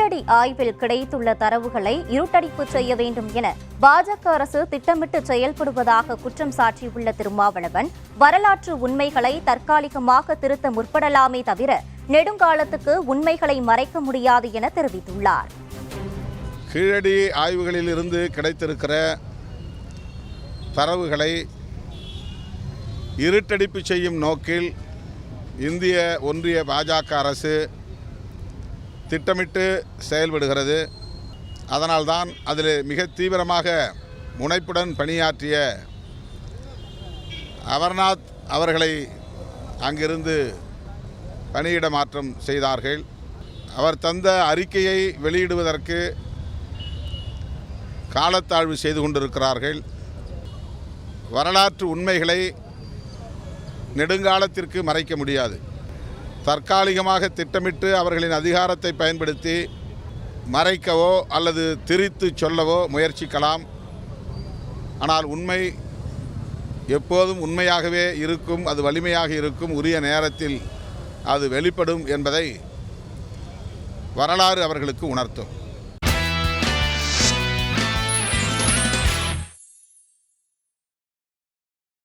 கீழடி ஆய்வில் கிடைத்துள்ள தரவுகளை இருட்டடிப்பு செய்ய வேண்டும் என பாஜக அரசு திட்டமிட்டு செயல்படுவதாக குற்றம் சாட்டியுள்ள திருமாவளவன், வரலாற்று உண்மைகளை தற்காலிகமாக திருத்த முற்படலாமே தவிர நெடுங்காலத்துக்கு உண்மைகளை மறைக்க முடியாது என தெரிவித்துள்ளார். கீழடி ஆய்வுகளில் இருந்து கிடைத்திருக்கிற தரவுகளை இருட்டடிப்பு செய்யும் நோக்கில் இந்திய ஒன்றிய பாஜக அரசு திட்டமிட்டு செயல்படுகிறது. அதனால்தான் அதில் மிக தீவிரமாக முனைப்புடன் பணியாற்றிய அமர்நாத் அவர்களை அங்கிருந்து பணியிட மாற்றம் செய்தார்கள். அவர் தந்த அறிக்கையை வெளியிடுவதற்கு காலத்தாழ்வு செய்து கொண்டிருக்கிறார்கள். வரலாற்று உண்மைகளை நெடுங்காலத்திற்கு மறைக்க முடியாது. தற்காலிகமாக திட்டமிட்டு அவர்களின் அதிகாரத்தை பயன்படுத்தி மறைக்கவோ அல்லது திரித்து சொல்லவோ முயற்சிக்கலாம். ஆனால் உண்மை எப்போதும் உண்மையாகவே இருக்கும், அது வலிமையாக இருக்கும், உரிய நேரத்தில் அது வெளிப்படும் என்பதை வரலாறு அவர்களுக்கு உணர்த்தும்.